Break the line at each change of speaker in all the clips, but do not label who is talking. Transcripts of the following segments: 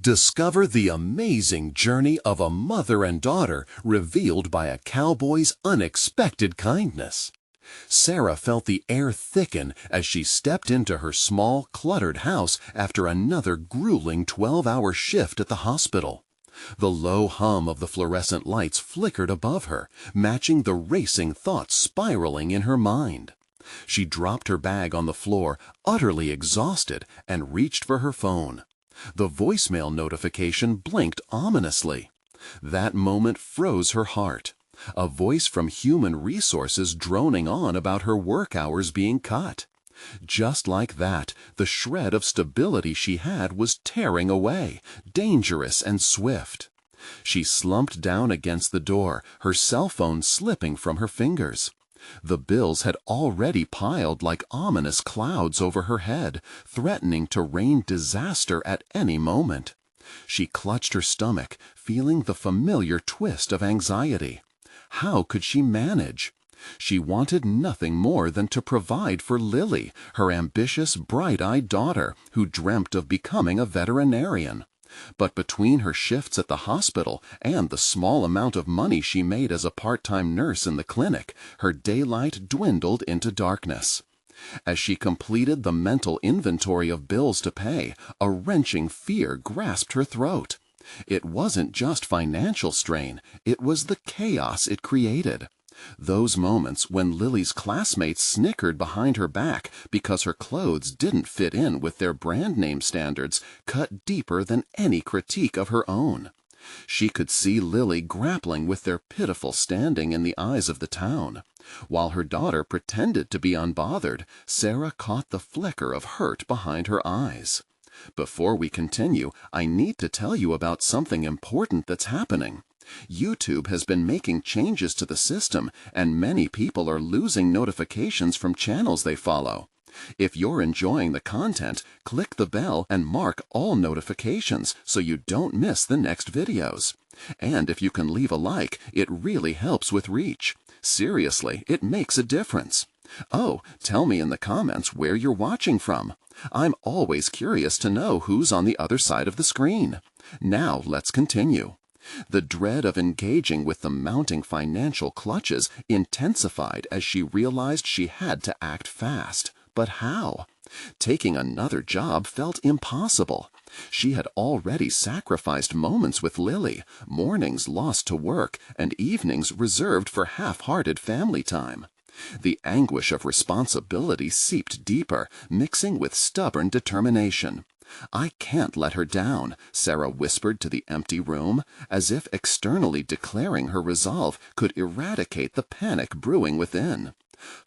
Discover the amazing journey of a mother and daughter revealed by a cowboy's unexpected kindness. Sarah felt the air thicken as she stepped into her small, cluttered house after another grueling 12-hour shift at the hospital. The low hum of the fluorescent lights flickered above her, matching the racing thoughts spiraling in her mind. She dropped her bag on the floor, utterly exhausted, and reached for her phone. The voicemail notification blinked ominously. That moment froze her heart. A voice from Human Resources droning on about her work hours being cut. Just like that, the shred of stability she had was tearing away, dangerous and swift. She slumped down against the door, her cell phone slipping from her fingers. The bills had already piled like ominous clouds over her head, threatening to rain disaster at any moment. She clutched her stomach, feeling the familiar twist of anxiety. How could she manage? She wanted nothing more than to provide for Lily, her ambitious, bright-eyed daughter, who dreamt of becoming a veterinarian. But between her shifts at the hospital and the small amount of money she made as a part-time nurse in the clinic, her daylight dwindled into darkness. As she completed the mental inventory of bills to pay, a wrenching fear grasped her throat. It wasn't just financial strain, it was the chaos it created. Those moments when Lily's classmates snickered behind her back because her clothes didn't fit in with their brand name standards cut deeper than any critique of her own. She could see Lily grappling with their pitiful standing in the eyes of the town. While her daughter pretended to be unbothered, Sarah caught the flicker of hurt behind her eyes. Before we continue, I need to tell you about something important that's happening. YouTube has been making changes to the system, and many people are losing notifications from channels they follow. If you're enjoying the content, click the bell and mark all notifications so you don't miss the next videos. And if you can leave a like, it really helps with reach. Seriously, it makes a difference. Oh, tell me in the comments where you're watching from. I'm always curious to know who's on the other side of the screen. Now let's continue. The dread of engaging with the mounting financial clutches intensified as she realized she had to act fast. But how? Taking another job felt impossible. She had already sacrificed moments with Lily, mornings lost to work, and evenings reserved for half-hearted family time. The anguish of responsibility seeped deeper, mixing with stubborn determination. "I can't let her down," Sarah whispered to the empty room, as if externally declaring her resolve could eradicate the panic brewing within.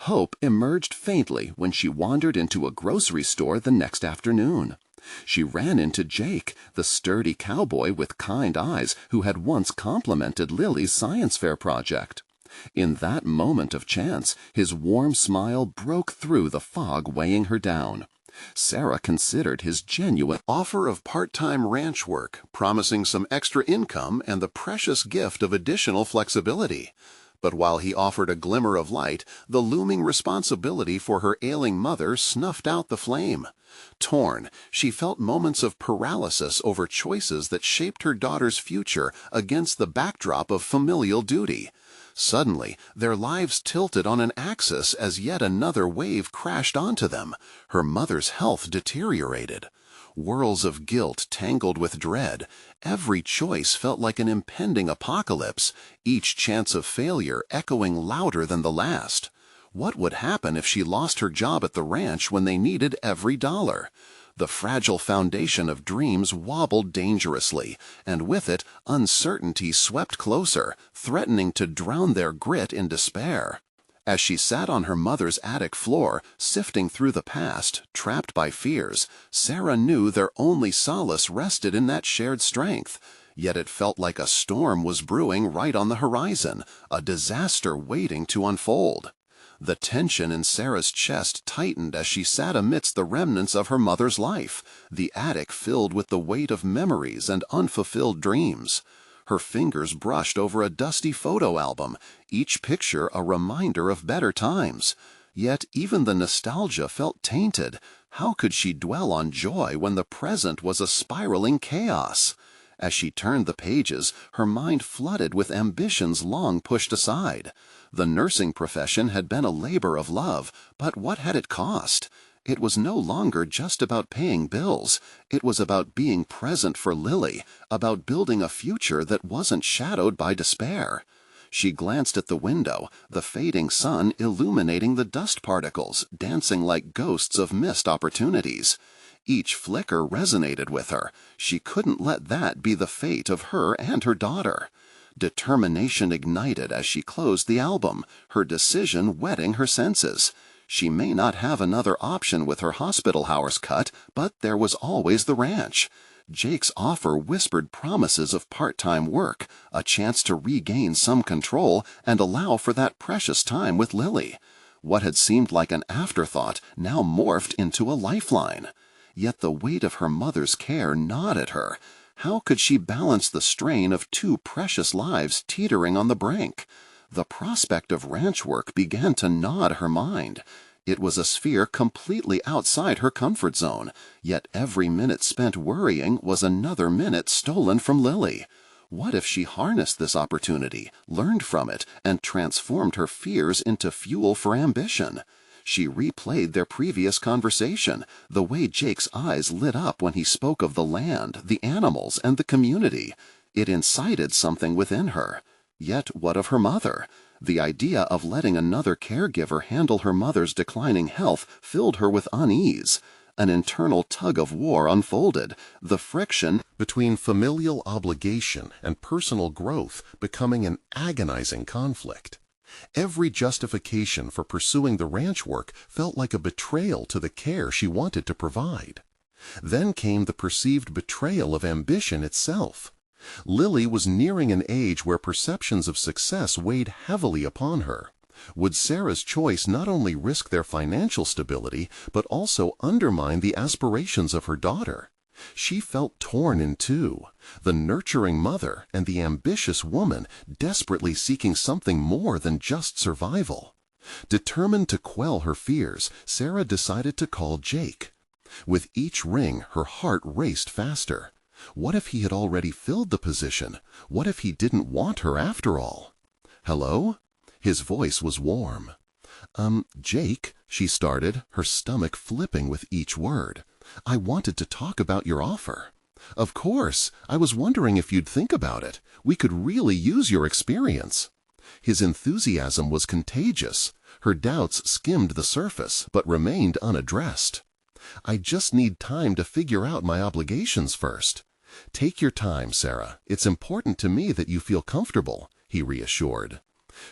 Hope emerged faintly when she wandered into a grocery store the next afternoon. She ran into Jake, the sturdy cowboy with kind eyes who had once complimented Lily's science fair project. In that moment of chance, his warm smile broke through the fog weighing her down. Sarah considered his genuine offer of part-time ranch work, promising some extra income and the precious gift of additional flexibility. But while he offered a glimmer of light, the looming responsibility for her ailing mother snuffed out the flame. Torn, she felt moments of paralysis over choices that shaped her daughter's future against the backdrop of familial duty. Suddenly, their lives tilted on an axis as yet another wave crashed onto them. Her mother's health deteriorated. Whirls of guilt tangled with dread. Every choice felt like an impending apocalypse, each chance of failure echoing louder than the last. What would happen if she lost her job at the ranch when they needed every dollar? The fragile foundation of dreams wobbled dangerously, and with it, uncertainty swept closer, threatening to drown their grit in despair. As she sat on her mother's attic floor, sifting through the past, trapped by fears, Sarah knew their only solace rested in that shared strength. Yet it felt like a storm was brewing right on the horizon, a disaster waiting to unfold. The tension in Sarah's chest tightened as she sat amidst the remnants of her mother's life, the attic filled with the weight of memories and unfulfilled dreams. Her fingers brushed over a dusty photo album, each picture a reminder of better times. Yet even the nostalgia felt tainted, How could she dwell on joy when the present was a spiraling chaos? As she turned the pages, her mind flooded with ambitions long pushed aside. The nursing profession had been a labor of love, but what had it cost? It was no longer just about paying bills. It was about being present for Lily, about building a future that wasn't shadowed by despair. She glanced at the window, the fading sun illuminating the dust particles, dancing like ghosts of missed opportunities. Each flicker resonated with her. She couldn't let that be the fate of her and her daughter. Determination ignited as she closed the album, her decision whetting her senses. She may not have another option with her hospital hours cut, but there was always the ranch. Jake's offer whispered promises of part-time work, a chance to regain some control and allow for that precious time with Lily. What had seemed like an afterthought now morphed into a lifeline. Yet the weight of her mother's care gnawed at her. How could she balance the strain of two precious lives teetering on the brink? The prospect of ranch work began to gnaw at her mind. It was a sphere completely outside her comfort zone, yet every minute spent worrying was another minute stolen from Lily. What if she harnessed this opportunity, learned from it, and transformed her fears into fuel for ambition? She replayed their previous conversation, the way Jake's eyes lit up when he spoke of the land, the animals, and the community. It incited something within her. Yet what of her mother? The idea of letting another caregiver handle her mother's declining health filled her with unease. An internal tug-of-war unfolded, the friction between familial obligation and personal growth becoming an agonizing conflict. Every justification for pursuing the ranch work felt like a betrayal to the care she wanted to provide. Then came the perceived betrayal of ambition itself. Lily was nearing an age where perceptions of success weighed heavily upon her. Would Sarah's choice not only risk their financial stability, but also undermine the aspirations of her daughter? She felt torn in two, the nurturing mother and the ambitious woman desperately seeking something more than just survival. Determined to quell her fears, Sarah decided to call Jake. With each ring, her heart raced faster. What if he had already filled the position? What if he didn't want her after all? "Hello?" His voice was warm. Jake," she started, her stomach flipping with each word. "I wanted to talk about your offer." "Of course. I was wondering if you'd think about it. We could really use your experience." His enthusiasm was contagious. Her doubts skimmed the surface, but remained unaddressed. "I just need time to figure out my obligations first." "Take your time, Sarah. It's important to me that you feel comfortable," he reassured.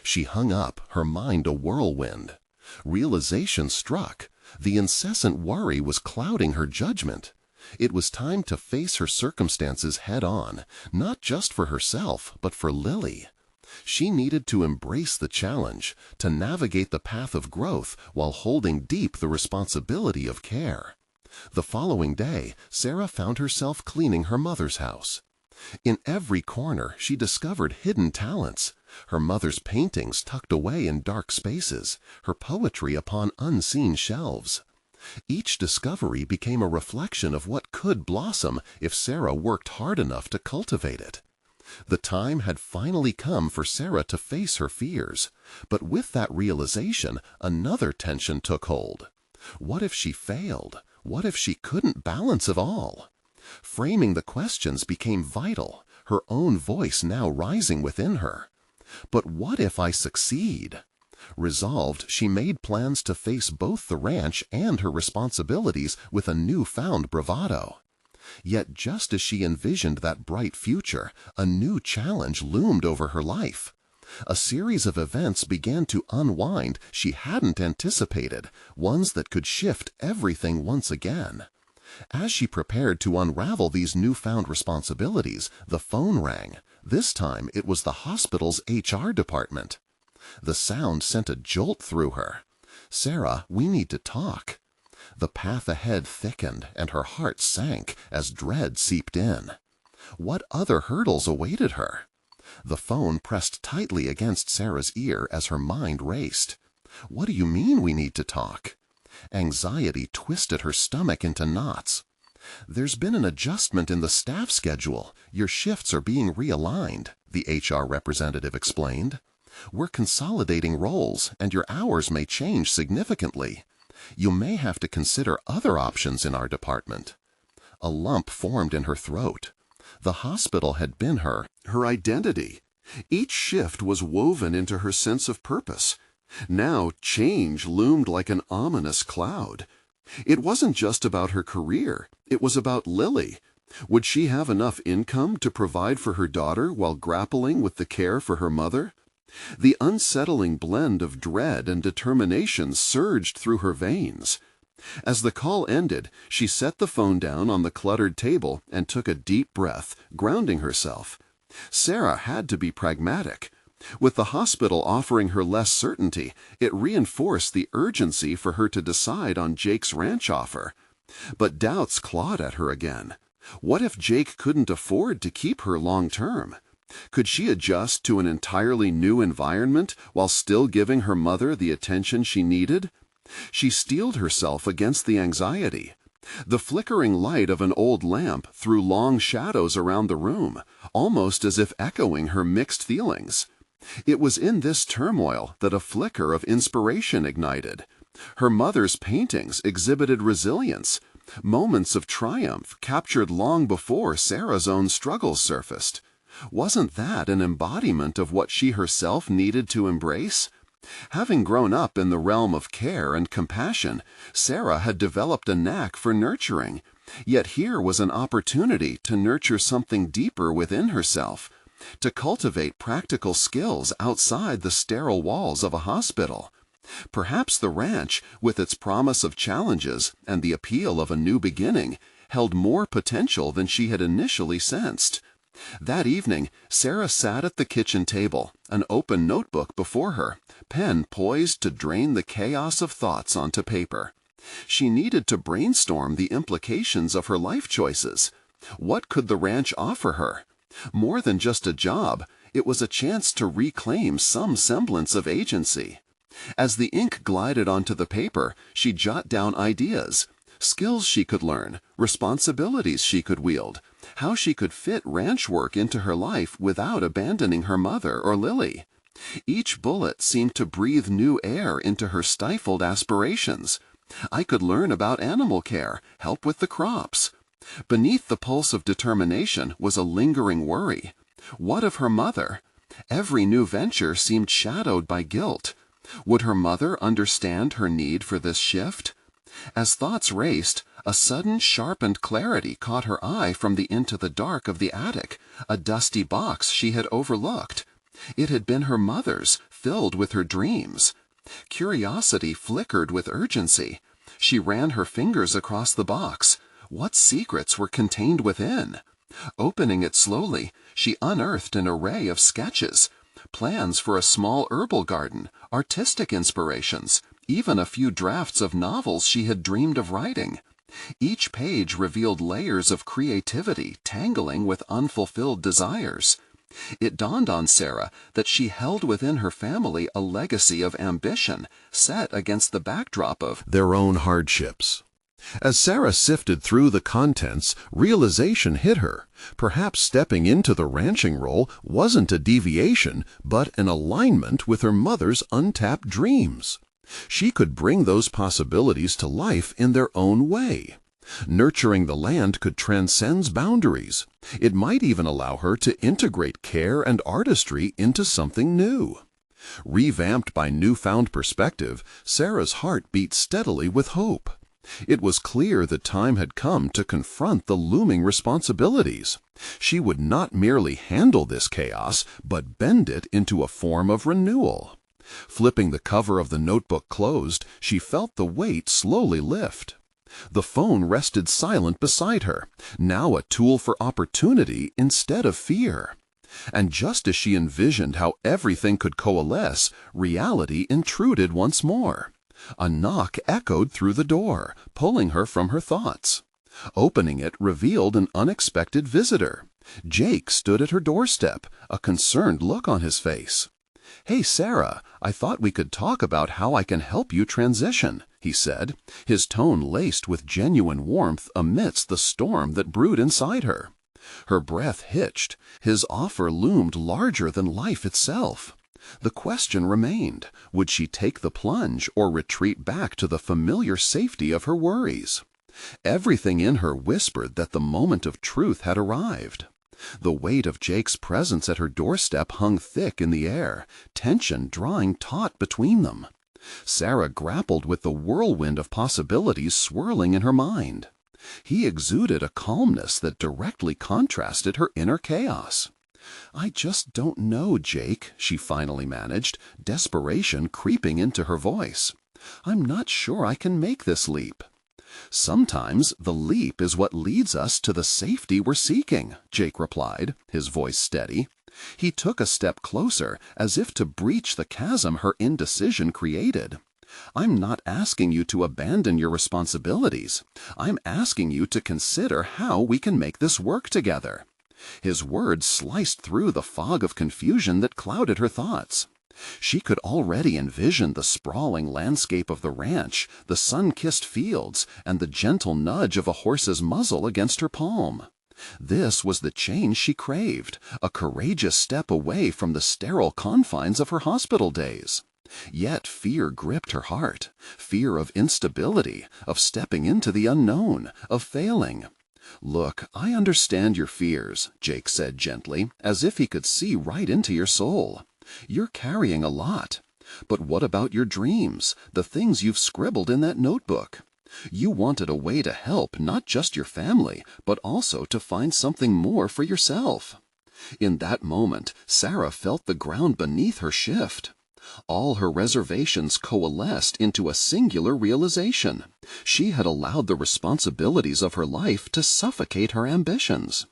She hung up, her mind a whirlwind. Realization struck. The incessant worry was clouding her judgment. It was time to face her circumstances head-on, not just for herself, but for Lily. She needed to embrace the challenge, to navigate the path of growth while holding deep the responsibility of care. The following day, Sarah found herself cleaning her mother's house. In every corner, she discovered hidden talents. Her mother's paintings tucked away in dark spaces, her poetry upon unseen shelves. Each discovery became a reflection of what could blossom if Sarah worked hard enough to cultivate it. The time had finally come for Sarah to face her fears, but with that realization, another tension took hold. What if she failed? What if she couldn't balance it all? Framing the questions became vital, her own voice now rising within her. But what if I succeed? Resolved, she made plans to face both the ranch and her responsibilities with a newfound bravado. Yet just as she envisioned that bright future, a new challenge loomed over her life. A series of events began to unwind she hadn't anticipated, ones that could shift everything once again. As she prepared to unravel these newfound responsibilities, the phone rang. This time it was the hospital's HR department. The sound sent a jolt through her. "Sarah, we need to talk." The path ahead thickened, and her heart sank as dread seeped in. What other hurdles awaited her? The phone pressed tightly against Sarah's ear as her mind raced. "What do you mean we need to talk?" Anxiety twisted her stomach into knots. "There's been an adjustment in the staff schedule. Your shifts are being realigned," the HR representative explained. "We're consolidating roles, and your hours may change significantly. You may have to consider other options in our department." A lump formed in her throat. The hospital had been her identity. Each shift was woven into her sense of purpose. Now change loomed like an ominous cloud. It wasn't just about her career, it was about Lily. Would she have enough income to provide for her daughter while grappling with the care for her mother? The unsettling blend of dread and determination surged through her veins. As the call ended, she set the phone down on the cluttered table and took a deep breath, grounding herself. Sarah had to be pragmatic. With the hospital offering her less certainty, it reinforced the urgency for her to decide on Jake's ranch offer. But doubts clawed at her again. What if Jake couldn't afford to keep her long term? Could she adjust to an entirely new environment while still giving her mother the attention she needed? She steeled herself against the anxiety. The flickering light of an old lamp threw long shadows around the room, almost as if echoing her mixed feelings. It was in this turmoil that a flicker of inspiration ignited. Her mother's paintings exhibited resilience, moments of triumph captured long before Sarah's own struggles surfaced. Wasn't that an embodiment of what she herself needed to embrace? Having grown up in the realm of care and compassion, Sarah had developed a knack for nurturing. Yet here was an opportunity to nurture something deeper within herself, to cultivate practical skills outside the sterile walls of a hospital. Perhaps the ranch, with its promise of challenges and the appeal of a new beginning, held more potential than she had initially sensed. That evening, Sarah sat at the kitchen table, an open notebook before her, pen poised to drain the chaos of thoughts onto paper. She needed to brainstorm the implications of her life choices. What could the ranch offer her? More than just a job, it was a chance to reclaim some semblance of agency. As the ink glided onto the paper, she jotted down ideas, skills she could learn, responsibilities she could wield, how she could fit ranch work into her life without abandoning her mother or Lily. Each bullet seemed to breathe new air into her stifled aspirations. I could learn about animal care, help with the crops. Beneath the pulse of determination was a lingering worry. What of her mother? Every new venture seemed shadowed by guilt. Would her mother understand her need for this shift? As thoughts raced, a sudden sharpened clarity caught her eye from the into the dark of the attic, a dusty box she had overlooked. It had been her mother's, filled with her dreams. Curiosity flickered with urgency. She ran her fingers across the box. What secrets were contained within? Opening it slowly, she unearthed an array of sketches, plans for a small herbal garden, artistic inspirations, even a few drafts of novels she had dreamed of writing. Each page revealed layers of creativity tangling with unfulfilled desires. It dawned on Sarah that she held within her family a legacy of ambition set against the backdrop of their own hardships. As Sarah sifted through the contents, realization hit her. Perhaps stepping into the ranching role wasn't a deviation, but an alignment with her mother's untapped dreams. She could bring those possibilities to life in their own way. Nurturing the land could transcend boundaries. It might even allow her to integrate care and artistry into something new. Revamped by newfound perspective, Sarah's heart beat steadily with hope. It was clear the time had come to confront the looming responsibilities. She would not merely handle this chaos, but bend it into a form of renewal. Flipping the cover of the notebook closed, she felt the weight slowly lift. The phone rested silent beside her, now a tool for opportunity instead of fear. And just as she envisioned how everything could coalesce, reality intruded once more. A knock echoed through the door, pulling her from her thoughts. Opening it revealed an unexpected visitor. Jake stood at her doorstep, a concerned look on his face. "Hey, Sarah, I thought we could talk about how I can help you transition," he said, his tone laced with genuine warmth amidst the storm that brewed inside her. Her breath hitched. His offer loomed larger than life itself. The question remained, would she take the plunge or retreat back to the familiar safety of her worries? Everything in her whispered that the moment of truth had arrived. The weight of Jake's presence at her doorstep hung thick in the air, tension drawing taut between them. Sarah grappled with the whirlwind of possibilities swirling in her mind. He exuded a calmness that directly contrasted her inner chaos. "I just don't know, Jake," she finally managed, desperation creeping into her voice. "I'm not sure I can make this leap." "Sometimes the leap is what leads us to the safety we're seeking," Jake replied, his voice steady. He took a step closer, as if to breach the chasm her indecision created. "I'm not asking you to abandon your responsibilities. I'm asking you to consider how we can make this work together." His words sliced through the fog of confusion that clouded her thoughts. She could already envision the sprawling landscape of the ranch, the sun-kissed fields, and the gentle nudge of a horse's muzzle against her palm. This was the change she craved, a courageous step away from the sterile confines of her hospital days. Yet fear gripped her heart, fear of instability, of stepping into the unknown, of failing. "Look, I understand your fears," Jake said gently, as if he could see right into your soul. "You're carrying a lot. But what about your dreams, the things you've scribbled in that notebook? You wanted a way to help not just your family, but also to find something more for yourself." In that moment, Sarah felt the ground beneath her shift. All her reservations coalesced into a singular realization. She had allowed the responsibilities of her life to suffocate her ambitions.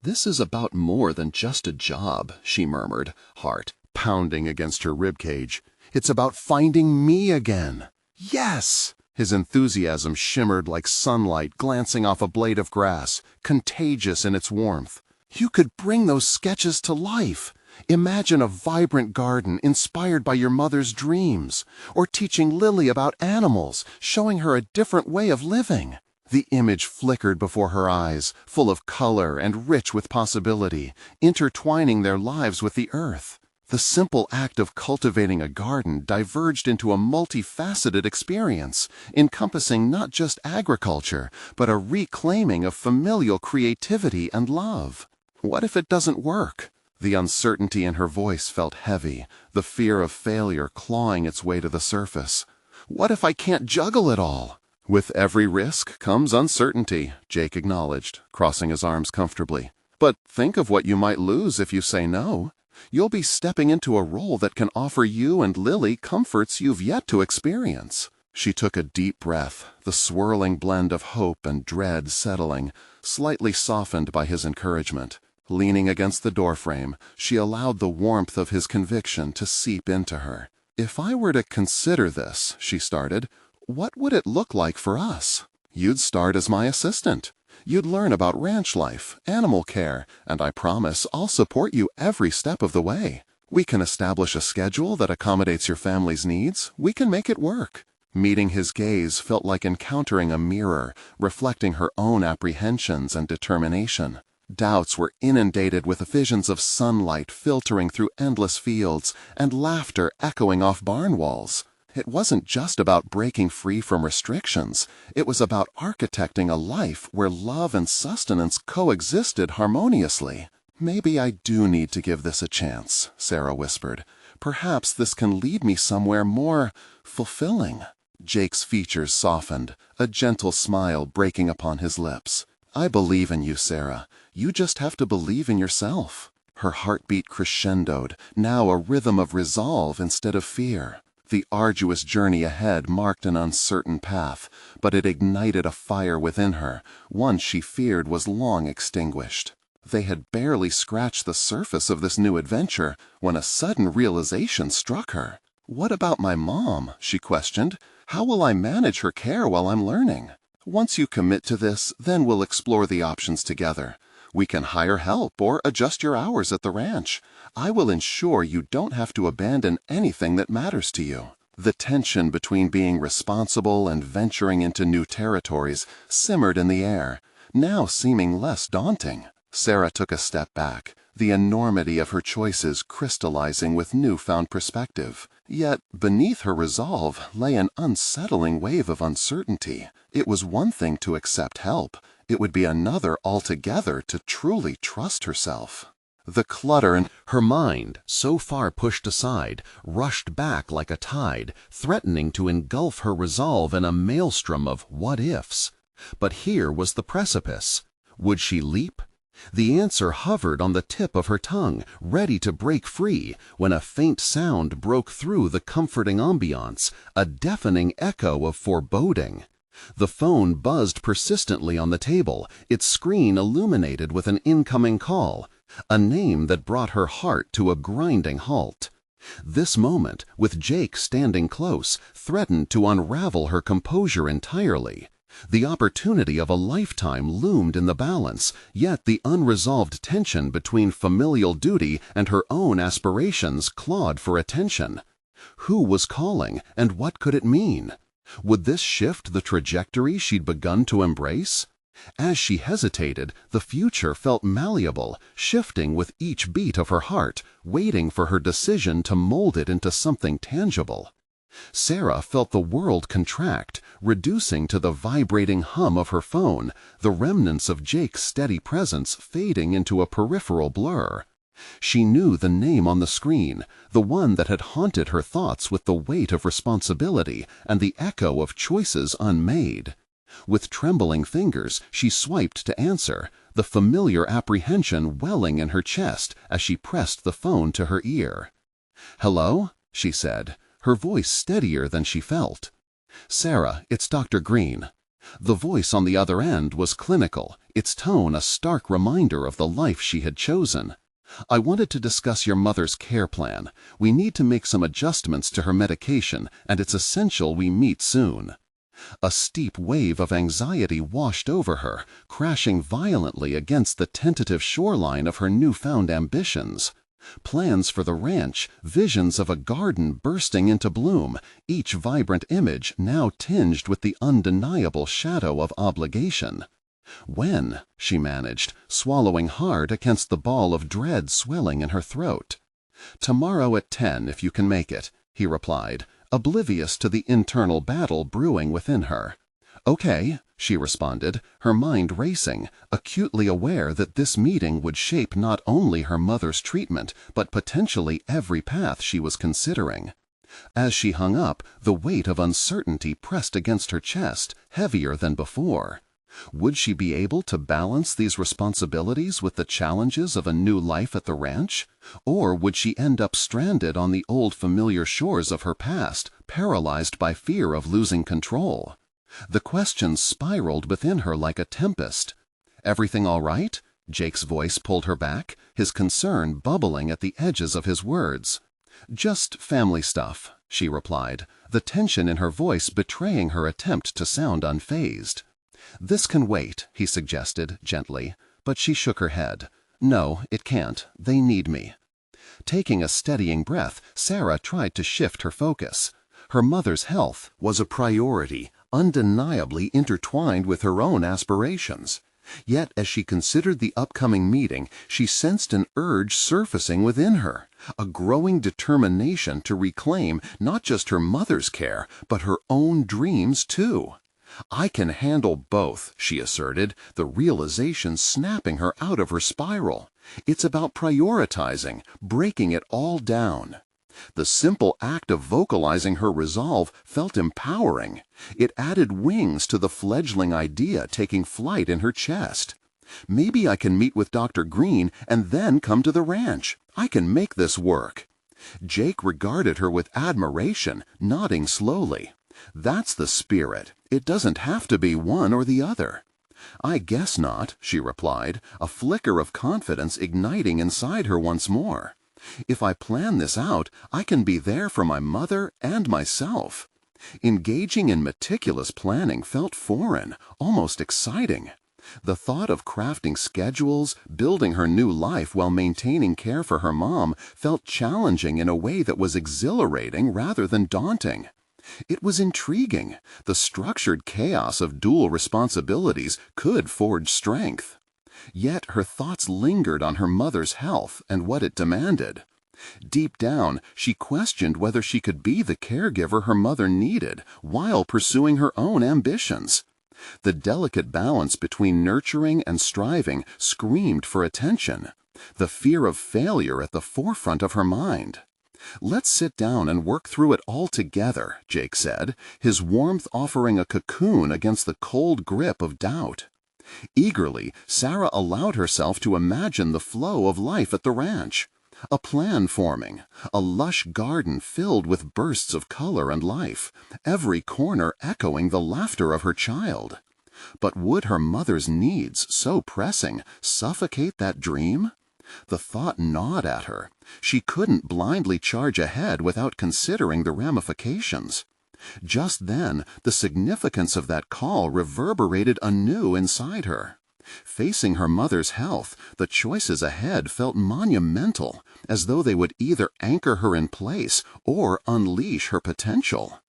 "This is about more than just a job," she murmured, heart pounding against her ribcage. "It's about finding me again." "Yes!" His enthusiasm shimmered like sunlight glancing off a blade of grass, contagious in its warmth. "You could bring those sketches to life. Imagine a vibrant garden inspired by your mother's dreams, or teaching Lily about animals, showing her a different way of living." The image flickered before her eyes, full of color and rich with possibility, intertwining their lives with the earth. The simple act of cultivating a garden diverged into a multifaceted experience, encompassing not just agriculture, but a reclaiming of familial creativity and love. What if it doesn't work? The uncertainty in her voice felt heavy, the fear of failure clawing its way to the surface. "What if I can't juggle it all?" "With every risk comes uncertainty," Jake acknowledged, crossing his arms comfortably. "But think of what you might lose if you say no. You'll be stepping into a role that can offer you and Lily comforts you've yet to experience." She took a deep breath, the swirling blend of hope and dread settling, slightly softened by his encouragement. Leaning against the doorframe, she allowed the warmth of his conviction to seep into her. "If I were to consider this," she started, "what would it look like for us? You'd start as my assistant. You'd learn about ranch life, animal care, and I promise I'll support you every step of the way. We can establish a schedule that accommodates your family's needs. We can make it work." Meeting his gaze felt like encountering a mirror, reflecting her own apprehensions and determination. Doubts were inundated with visions of sunlight filtering through endless fields and laughter echoing off barn walls. It wasn't just about breaking free from restrictions. It was about architecting a life where love and sustenance coexisted harmoniously. "Maybe I do need to give this a chance," Sarah whispered. "Perhaps this can lead me somewhere more fulfilling." Jake's features softened, a gentle smile breaking upon his lips. "I believe in you, Sarah. You just have to believe in yourself." Her heartbeat crescendoed, now a rhythm of resolve instead of fear. The arduous journey ahead marked an uncertain path, but it ignited a fire within her, one she feared was long extinguished. They had barely scratched the surface of this new adventure when a sudden realization struck her. "What about my mom?" she questioned. "How will I manage her care while I'm learning? Once you commit to this, then we'll explore the options together. We can hire help or adjust your hours at the ranch. I will ensure you don't have to abandon anything that matters to you." The tension between being responsible and venturing into new territories simmered in the air, now seeming less daunting. Sarah took a step back, the enormity of her choices crystallizing with newfound perspective. Yet, beneath her resolve lay an unsettling wave of uncertainty. It was one thing to accept help. It would be another altogether to truly trust herself. The clutter in her mind, so far pushed aside, rushed back like a tide, threatening to engulf her resolve in a maelstrom of what-ifs. But here was the precipice. Would she leap? The answer hovered on the tip of her tongue, ready to break free, when a faint sound broke through the comforting ambiance, a deafening echo of foreboding. The phone buzzed persistently on the table, its screen illuminated with an incoming call, a name that brought her heart to a grinding halt. This moment, with Jake standing close, threatened to unravel her composure entirely. The opportunity of a lifetime loomed in the balance, yet the unresolved tension between familial duty and her own aspirations clawed for attention. Who was calling, and what could it mean? Would this shift the trajectory she'd begun to embrace? As she hesitated, the future felt malleable, shifting with each beat of her heart, waiting for her decision to mold it into something tangible. Sarah felt the world contract, reducing to the vibrating hum of her phone, the remnants of Jake's steady presence fading into a peripheral blur. She knew the name on the screen, the one that had haunted her thoughts with the weight of responsibility and the echo of choices unmade. With trembling fingers, she swiped to answer, the familiar apprehension welling in her chest as she pressed the phone to her ear. "Hello?" she said, her voice steadier than she felt. "Sarah, it's Dr. Green." The voice on the other end was clinical, its tone a stark reminder of the life she had chosen. "I wanted to discuss your mother's care plan. We need to make some adjustments to her medication, and it's essential we meet soon." A steep wave of anxiety washed over her, crashing violently against the tentative shoreline of her newfound ambitions. Plans for the ranch, visions of a garden bursting into bloom, each vibrant image now tinged with the undeniable shadow of obligation. "When?" she managed, swallowing hard against the ball of dread swelling in her throat. "Tomorrow at 10, if you can make it," he replied, oblivious to the internal battle brewing within her. "Okay," she responded, her mind racing, acutely aware that this meeting would shape not only her mother's treatment, but potentially every path she was considering. As she hung up, the weight of uncertainty pressed against her chest, heavier than before. Would she be able to balance these responsibilities with the challenges of a new life at the ranch? Or would she end up stranded on the old familiar shores of her past, paralyzed by fear of losing control? The questions spiraled within her like a tempest. "Everything all right?" Jake's voice pulled her back, his concern bubbling at the edges of his words. "Just family stuff," she replied, the tension in her voice betraying her attempt to sound unfazed. "This can wait," he suggested, gently, but she shook her head. "No, it can't. They need me." Taking a steadying breath, Sarah tried to shift her focus. Her mother's health was a priority, undeniably intertwined with her own aspirations. Yet as she considered the upcoming meeting, she sensed an urge surfacing within her, a growing determination to reclaim not just her mother's care, but her own dreams too. "I can handle both," she asserted, the realization snapping her out of her spiral. "It's about prioritizing, breaking it all down." The simple act of vocalizing her resolve felt empowering. It added wings to the fledgling idea taking flight in her chest. "Maybe I can meet with Dr. Green and then come to the ranch. I can make this work." Jake regarded her with admiration, nodding slowly. "That's the spirit. It doesn't have to be one or the other." "I guess not," she replied, a flicker of confidence igniting inside her once more. "If I plan this out, I can be there for my mother and myself." Engaging in meticulous planning felt foreign, almost exciting. The thought of crafting schedules, building her new life while maintaining care for her mom felt challenging in a way that was exhilarating rather than daunting. It was intriguing. The structured chaos of dual responsibilities could forge strength. Yet her thoughts lingered on her mother's health and what it demanded. Deep down, she questioned whether she could be the caregiver her mother needed while pursuing her own ambitions. The delicate balance between nurturing and striving screamed for attention, the fear of failure at the forefront of her mind. "Let's sit down and work through it all together," Jake said, his warmth offering a cocoon against the cold grip of doubt. Eagerly, Sarah allowed herself to imagine the flow of life at the ranch. A plan forming, a lush garden filled with bursts of color and life, every corner echoing the laughter of her child. But would her mother's needs, so pressing, suffocate that dream? The thought gnawed at her. She couldn't blindly charge ahead without considering the ramifications. Just then, the significance of that call reverberated anew inside her. Facing her mother's health, the choices ahead felt monumental, as though they would either anchor her in place or unleash her potential.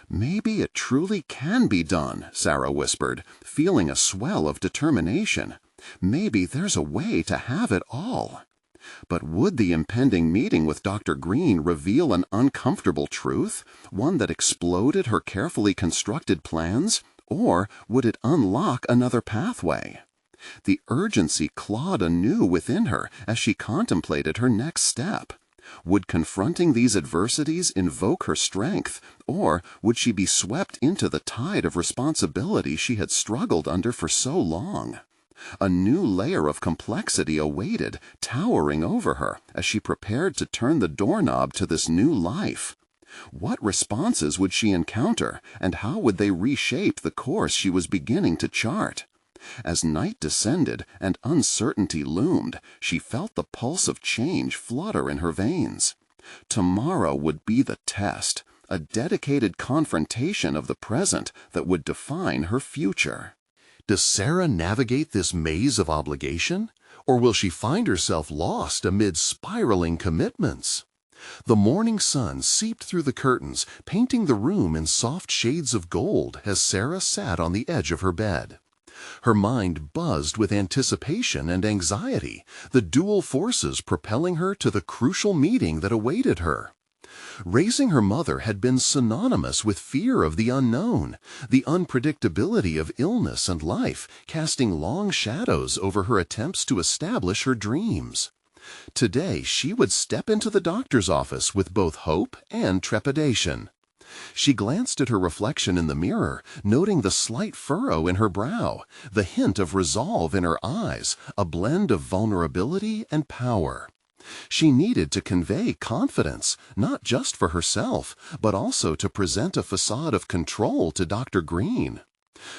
"Maybe it truly can be done," Sarah whispered, feeling a swell of determination. "Maybe there's a way to have it all." But would the impending meeting with Dr. Green reveal an uncomfortable truth, one that exploded her carefully constructed plans, or would it unlock another pathway? The urgency clawed anew within her as she contemplated her next step. Would confronting these adversities invoke her strength, or would she be swept into the tide of responsibility she had struggled under for so long? A new layer of complexity awaited, towering over her as she prepared to turn the doorknob to this new life. What responses would she encounter, and how would they reshape the course she was beginning to chart? As night descended and uncertainty loomed, she felt the pulse of change flutter in her veins. Tomorrow would be the test, a dedicated confrontation of the present that would define her future. Does Sarah navigate this maze of obligation, or will she find herself lost amid spiraling commitments? The morning sun seeped through the curtains, painting the room in soft shades of gold as Sarah sat on the edge of her bed. Her mind buzzed with anticipation and anxiety, the dual forces propelling her to the crucial meeting that awaited her. Raising her mother had been synonymous with fear of the unknown, the unpredictability of illness and life, casting long shadows over her attempts to establish her dreams. Today she would step into the doctor's office with both hope and trepidation. She glanced at her reflection in the mirror, noting the slight furrow in her brow, the hint of resolve in her eyes, a blend of vulnerability and power. She needed to convey confidence, not just for herself, but also to present a facade of control to Dr. Green.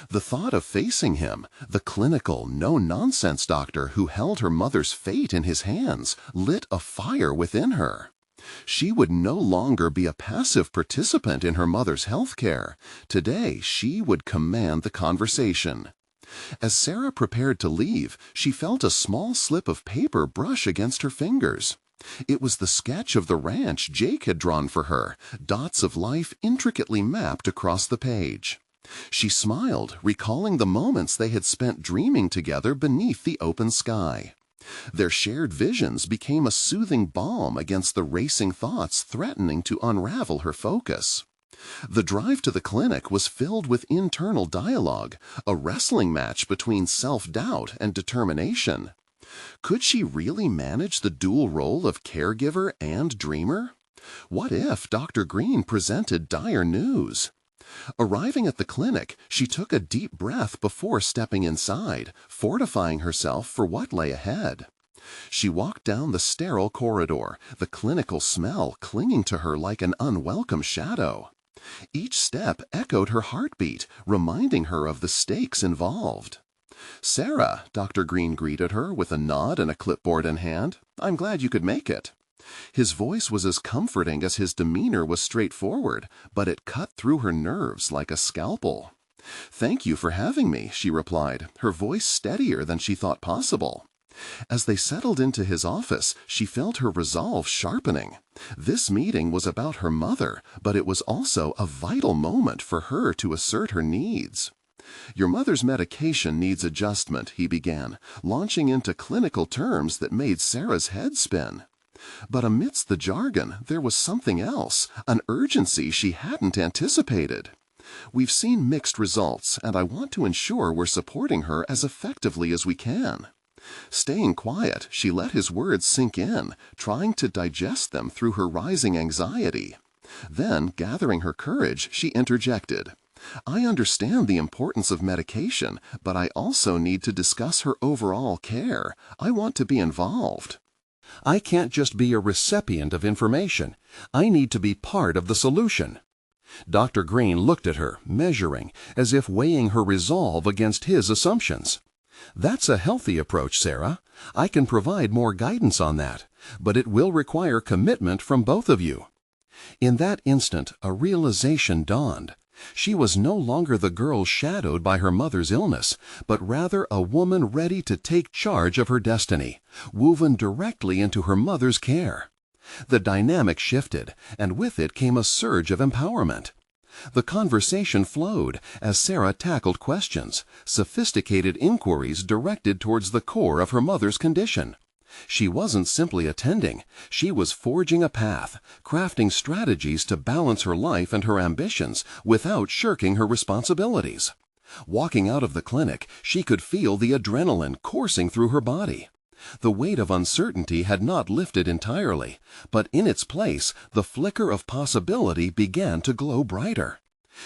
The thought of facing him, the clinical, no-nonsense doctor who held her mother's fate in his hands, lit a fire within her. She would no longer be a passive participant in her mother's health care. Today, she would command the conversation. As Sarah prepared to leave, she felt a small slip of paper brush against her fingers. It was the sketch of the ranch Jake had drawn for her, dots of life intricately mapped across the page. She smiled, recalling the moments they had spent dreaming together beneath the open sky. Their shared visions became a soothing balm against the racing thoughts threatening to unravel her focus. The drive to the clinic was filled with internal dialogue, a wrestling match between self-doubt and determination. Could she really manage the dual role of caregiver and dreamer? What if Dr. Green presented dire news? Arriving at the clinic, she took a deep breath before stepping inside, fortifying herself for what lay ahead. She walked down the sterile corridor, the clinical smell clinging to her like an unwelcome shadow. Each step echoed her heartbeat, reminding her of the stakes involved. "Sarah," Dr. Green greeted her with a nod and a clipboard in hand. "I'm glad you could make it." His voice was as comforting as his demeanor was straightforward, but it cut through her nerves like a scalpel. "Thank you for having me," she replied, her voice steadier than she thought possible. As they settled into his office, she felt her resolve sharpening. This meeting was about her mother, but it was also a vital moment for her to assert her needs. "Your mother's medication needs adjustment," he began, launching into clinical terms that made Sarah's head spin. But amidst the jargon, there was something else, an urgency she hadn't anticipated. "We've seen mixed results, and I want to ensure we're supporting her as effectively as we can." Staying quiet, she let his words sink in, trying to digest them through her rising anxiety. Then, gathering her courage, she interjected, "I understand the importance of medication, but I also need to discuss her overall care. I want to be involved." "I can't just be a recipient of information. I need to be part of the solution." Dr. Green looked at her, measuring, as if weighing her resolve against his assumptions. "That's a healthy approach, Sarah. I can provide more guidance on that, but it will require commitment from both of you." In that instant, a realization dawned. She was no longer the girl shadowed by her mother's illness, but rather a woman ready to take charge of her destiny, woven directly into her mother's care. The dynamic shifted, and with it came a surge of empowerment. The conversation flowed as Sarah tackled questions, sophisticated inquiries directed towards the core of her mother's condition. She wasn't simply attending, she was forging a path, crafting strategies to balance her life and her ambitions without shirking her responsibilities. Walking out of the clinic, she could feel the adrenaline coursing through her body. The weight of uncertainty had not lifted entirely, but in its place, the flicker of possibility began to glow brighter.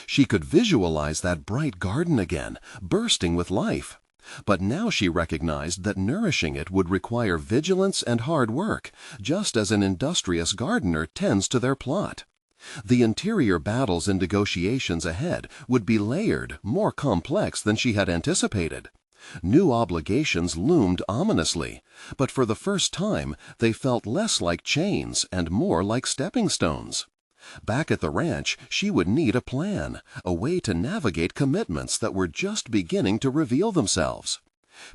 She could visualize that bright garden again, bursting with life. But now she recognized that nourishing it would require vigilance and hard work, just as an industrious gardener tends to their plot. The interior battles and negotiations ahead would be layered, more complex than she had anticipated. New obligations loomed ominously, but for the first time they felt less like chains and more like stepping stones. Back at the ranch, she would need a plan, a way to navigate commitments that were just beginning to reveal themselves.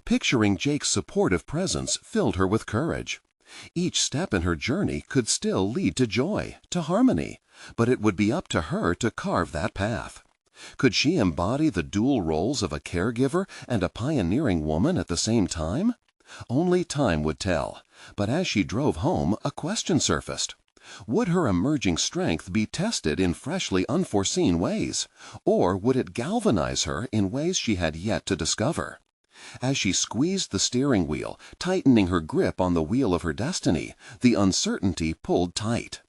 Picturing Jake's supportive presence filled her with courage. Each step in her journey could still lead to joy, to harmony, but it would be up to her to carve that path. Could she embody the dual roles of a caregiver and a pioneering woman at the same time? Only time would tell, but as she drove home, a question surfaced. Would her emerging strength be tested in freshly unforeseen ways, or would it galvanize her in ways she had yet to discover? As she squeezed the steering wheel, tightening her grip on the wheel of her destiny, the uncertainty pulled tight.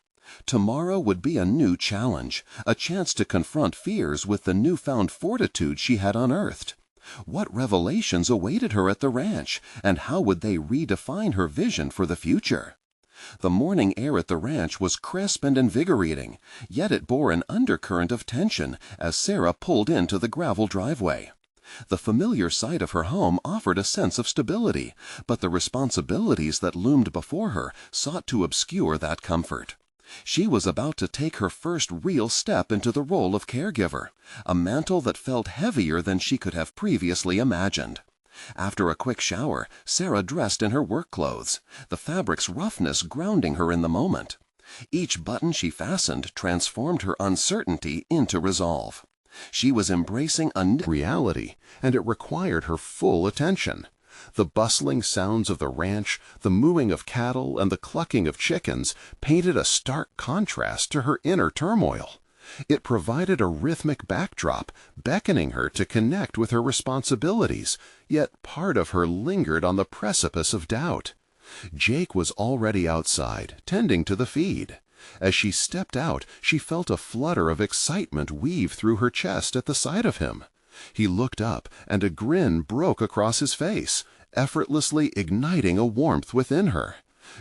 Tomorrow would be a new challenge, a chance to confront fears with the newfound fortitude she had unearthed. What revelations awaited her at the ranch, and how would they redefine her vision for the future? The morning air at the ranch was crisp and invigorating, yet it bore an undercurrent of tension as Sarah pulled into the gravel driveway. The familiar sight of her home offered a sense of stability, but the responsibilities that loomed before her sought to obscure that comfort. She was about to take her first real step into the role of caregiver, a mantle that felt heavier than she could have previously imagined. After a quick shower, Sarah dressed in her work clothes, the fabric's roughness grounding her in the moment. Each button she fastened transformed her uncertainty into resolve. She was embracing a new reality, and it required her full attention. The bustling sounds of the ranch, the mooing of cattle, and the clucking of chickens painted a stark contrast to her inner turmoil. It provided a rhythmic backdrop, beckoning her to connect with her responsibilities, yet part of her lingered on the precipice of doubt. Jake was already outside, tending to the feed. As she stepped out, she felt a flutter of excitement weave through her chest at the sight of him. He looked up, and a grin broke across his face, effortlessly igniting a warmth within her.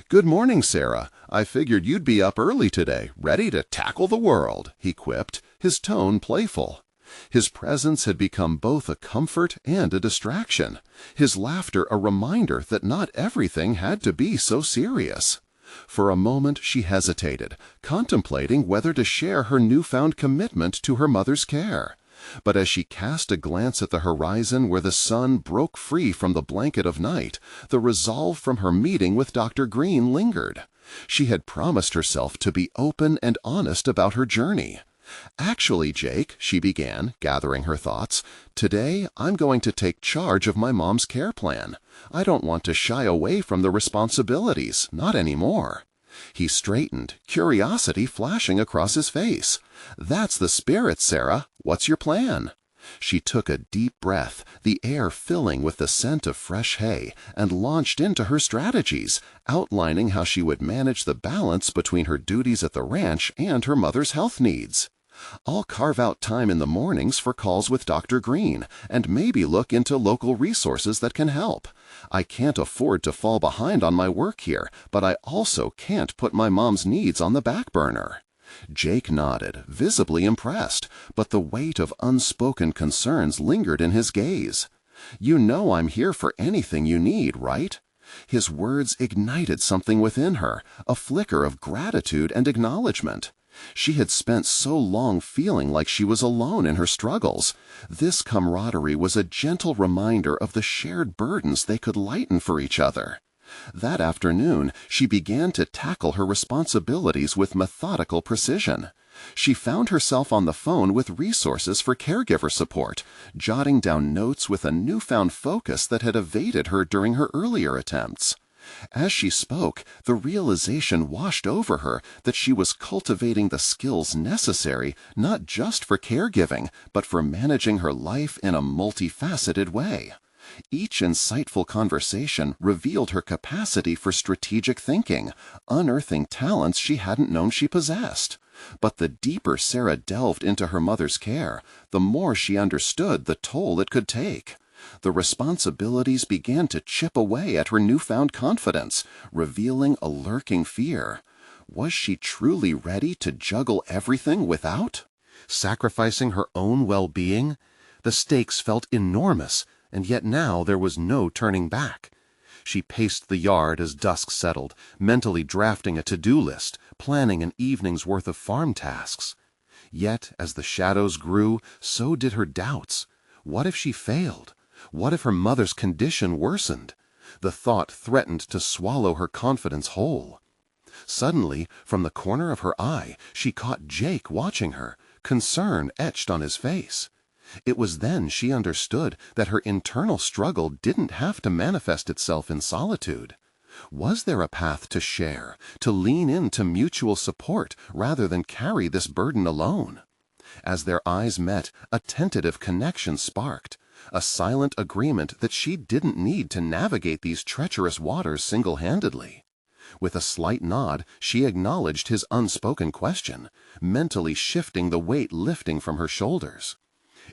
"Good morning, Sarah. I figured you'd be up early today, ready to tackle the world," he quipped, his tone playful. His presence had become both a comfort and a distraction, his laughter a reminder that not everything had to be so serious. For a moment she hesitated, contemplating whether to share her newfound commitment to her mother's care. But as she cast a glance at the horizon where the sun broke free from the blanket of night, the resolve from her meeting with Dr. Green lingered. She had promised herself to be open and honest about her journey. "Actually, Jake," she began, gathering her thoughts, "today I'm going to take charge of my mom's care plan. I don't want to shy away from the responsibilities, not anymore." He straightened, curiosity flashing across his face. "That's the spirit, Sarah. What's your plan?" She took a deep breath, the air filling with the scent of fresh hay, and launched into her strategies, outlining how she would manage the balance between her duties at the ranch and her mother's health needs. "I'll carve out time in the mornings for calls with Dr. Green, and maybe look into local resources that can help. I can't afford to fall behind on my work here, but I also can't put my mom's needs on the back burner." Jake nodded, visibly impressed, but the weight of unspoken concerns lingered in his gaze. "You know I'm here for anything you need, right?" His words ignited something within her, a flicker of gratitude and acknowledgement. She had spent so long feeling like she was alone in her struggles. This camaraderie was a gentle reminder of the shared burdens they could lighten for each other. That afternoon, she began to tackle her responsibilities with methodical precision. She found herself on the phone with resources for caregiver support, jotting down notes with a newfound focus that had evaded her during her earlier attempts. As she spoke, the realization washed over her that she was cultivating the skills necessary not just for caregiving, but for managing her life in a multifaceted way. Each insightful conversation revealed her capacity for strategic thinking, unearthing talents she hadn't known she possessed. But the deeper Sarah delved into her mother's care, the more she understood the toll it could take. The responsibilities began to chip away at her newfound confidence, revealing a lurking fear. Was she truly ready to juggle everything without sacrificing her own well-being? The stakes felt enormous, and yet now there was no turning back. She paced the yard as dusk settled, mentally drafting a to-do list, planning an evening's worth of farm tasks. Yet, as the shadows grew, so did her doubts. What if she failed? What if her mother's condition worsened? The thought threatened to swallow her confidence whole. Suddenly, from the corner of her eye, she caught Jake watching her, concern etched on his face. It was then she understood that her internal struggle didn't have to manifest itself in solitude. Was there a path to share, to lean into mutual support rather than carry this burden alone? As their eyes met, a tentative connection sparked, a silent agreement that she didn't need to navigate these treacherous waters single-handedly. With a slight nod, she acknowledged his unspoken question, mentally shifting the weight lifting from her shoulders.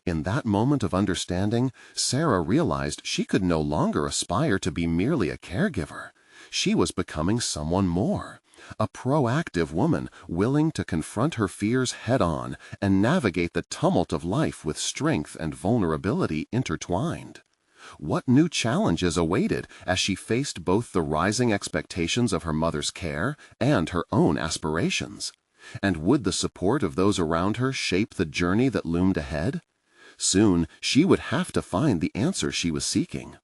In that moment of understanding, Sarah realized she could no longer aspire to be merely a caregiver. She was becoming someone more, a proactive woman willing to confront her fears head-on and navigate the tumult of life with strength and vulnerability intertwined. What new challenges awaited as she faced both the rising expectations of her mother's care and her own aspirations? And would the support of those around her shape the journey that loomed ahead? Soon she would have to find the answer she was seeking.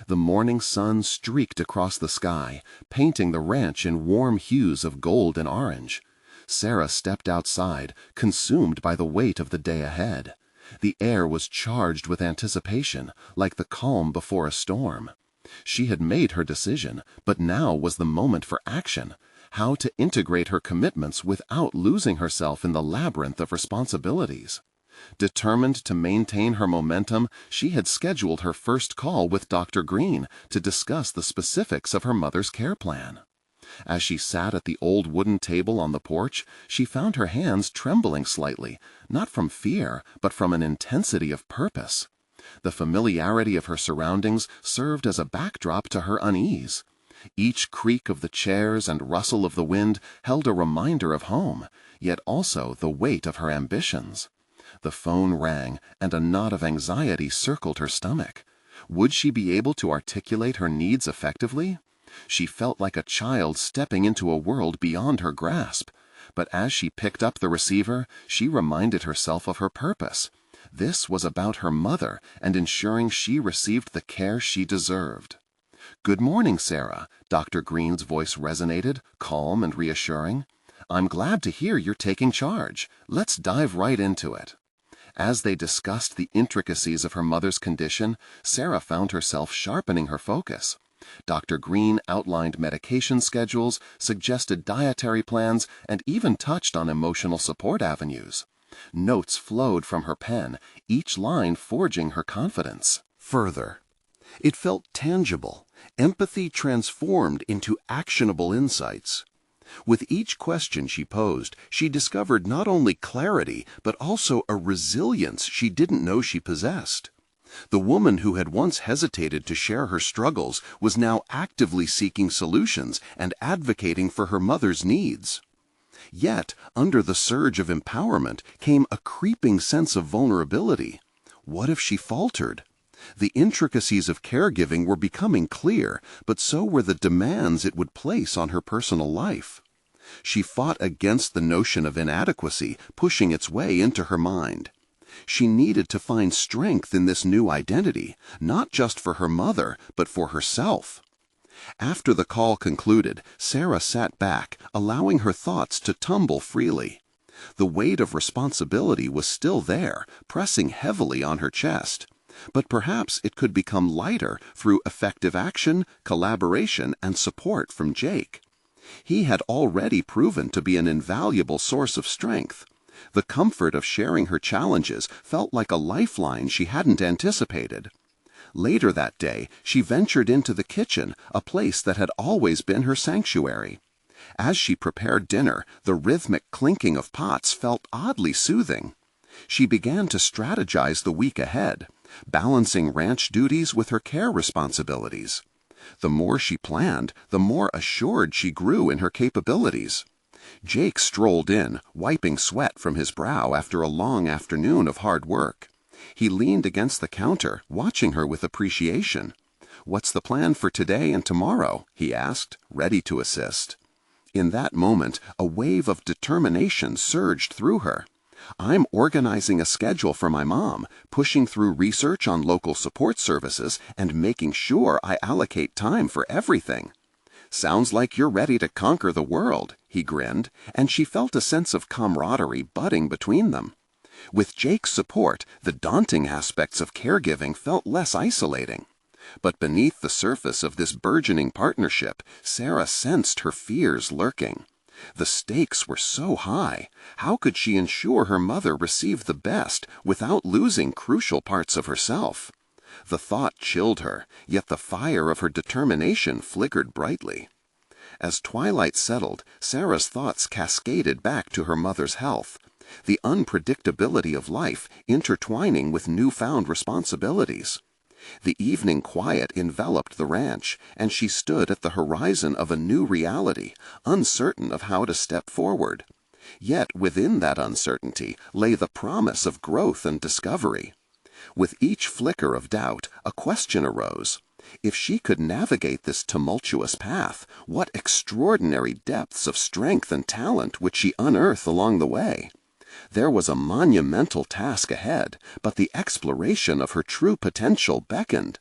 The morning sun streaked across the sky, painting the ranch in warm hues of gold and orange. Sarah stepped outside, consumed by the weight of the day ahead. The air was charged with anticipation, like the calm before a storm. She had made her decision, but now was the moment for action. How to integrate her commitments without losing herself in the labyrinth of responsibilities. Determined to maintain her momentum, she had scheduled her first call with Dr. Green to discuss the specifics of her mother's care plan. As she sat at the old wooden table on the porch, she found her hands trembling slightly, not from fear, but from an intensity of purpose. The familiarity of her surroundings served as a backdrop to her unease. Each creak of the chairs and rustle of the wind held a reminder of home, yet also the weight of her ambitions. The phone rang, and a knot of anxiety circled her stomach. Would she be able to articulate her needs effectively? She felt like a child stepping into a world beyond her grasp. But as she picked up the receiver, she reminded herself of her purpose. This was about her mother and ensuring she received the care she deserved. "Good morning, Sarah," Dr. Green's voice resonated, calm and reassuring. "I'm glad to hear you're taking charge. Let's dive right into it." As they discussed the intricacies of her mother's condition, Sarah found herself sharpening her focus. Dr. Green outlined medication schedules, suggested dietary plans, and even touched on emotional support avenues. Notes flowed from her pen, each line forging her confidence. Further, it felt tangible. Empathy transformed into actionable insights. With each question she posed, she discovered not only clarity, but also a resilience she didn't know she possessed. The woman who had once hesitated to share her struggles was now actively seeking solutions and advocating for her mother's needs. Yet, under the surge of empowerment came a creeping sense of vulnerability. What if she faltered? The intricacies of caregiving were becoming clear, but so were the demands it would place on her personal life. She fought against the notion of inadequacy, pushing its way into her mind. She needed to find strength in this new identity, not just for her mother, but for herself. After the call concluded, Sarah sat back, allowing her thoughts to tumble freely. The weight of responsibility was still there, pressing heavily on her chest. But perhaps it could become lighter through effective action, collaboration, and support from Jake. He had already proven to be an invaluable source of strength. The comfort of sharing her challenges felt like a lifeline she hadn't anticipated. Later that day, she ventured into the kitchen, a place that had always been her sanctuary. As she prepared dinner, the rhythmic clinking of pots felt oddly soothing. She began to strategize the week ahead, balancing ranch duties with her care responsibilities. The more she planned, the more assured she grew in her capabilities. Jake strolled in, wiping sweat from his brow after a long afternoon of hard work. He leaned against the counter, watching her with appreciation. "What's the plan for today and tomorrow?" he asked, ready to assist. In that moment, a wave of determination surged through her. "I'm organizing a schedule for my mom, pushing through research on local support services, and making sure I allocate time for everything." "Sounds like you're ready to conquer the world," he grinned, and she felt a sense of camaraderie budding between them. With Jake's support, the daunting aspects of caregiving felt less isolating. But beneath the surface of this burgeoning partnership, Sarah sensed her fears lurking. The stakes were so high. How could she ensure her mother received the best without losing crucial parts of herself? The thought chilled her, yet the fire of her determination flickered brightly. As twilight settled, Sarah's thoughts cascaded back to her mother's health, the unpredictability of life intertwining with newfound responsibilities. The evening quiet enveloped the ranch, and she stood at the horizon of a new reality, uncertain of how to step forward. Yet within that uncertainty lay the promise of growth and discovery. With each flicker of doubt, a question arose. If she could navigate this tumultuous path, what extraordinary depths of strength and talent would she unearth along the way? There was a monumental task ahead, but the exploration of her true potential beckoned.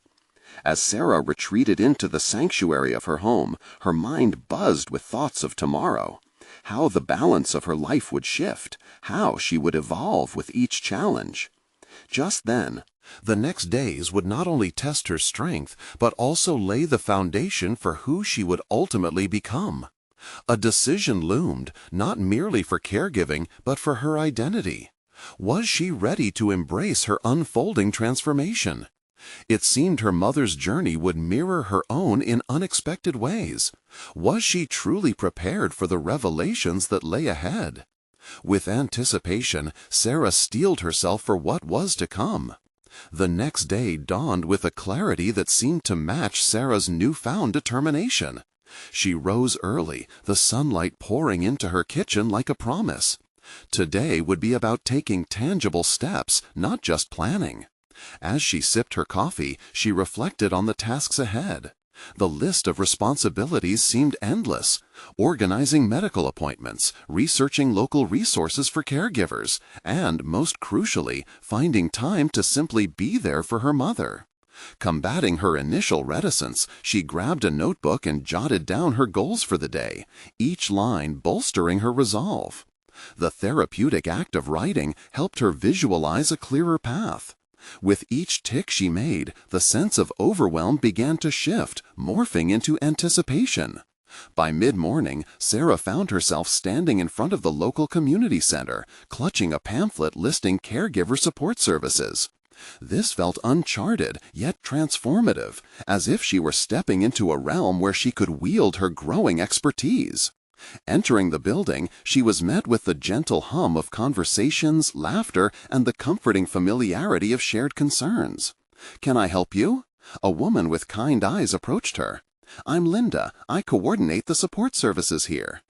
As Sarah retreated into the sanctuary of her home, her mind buzzed with thoughts of tomorrow. How the balance of her life would shift, how she would evolve with each challenge. Just then, the next days would not only test her strength, but also lay the foundation for who she would ultimately become. A decision loomed, not merely for caregiving, but for her identity. Was she ready to embrace her unfolding transformation? It seemed her mother's journey would mirror her own in unexpected ways. Was she truly prepared for the revelations that lay ahead? With anticipation, Sarah steeled herself for what was to come. The next day dawned with a clarity that seemed to match Sarah's newfound determination. She rose early, the sunlight pouring into her kitchen like a promise. Today would be about taking tangible steps, not just planning. As she sipped her coffee, she reflected on the tasks ahead. The list of responsibilities seemed endless: organizing medical appointments, researching local resources for caregivers, and, most crucially, finding time to simply be there for her mother. Combating her initial reticence, she grabbed a notebook and jotted down her goals for the day, each line bolstering her resolve. The therapeutic act of writing helped her visualize a clearer path. With each tick she made, the sense of overwhelm began to shift, morphing into anticipation. By mid-morning, Sarah found herself standing in front of the local community center, clutching a pamphlet listing caregiver support services. This felt uncharted, yet transformative, as if she were stepping into a realm where she could wield her growing expertise. Entering the building, she was met with the gentle hum of conversations, laughter, and the comforting familiarity of shared concerns. "Can I help you?" A woman with kind eyes approached her. "I'm Linda. I coordinate the support services here."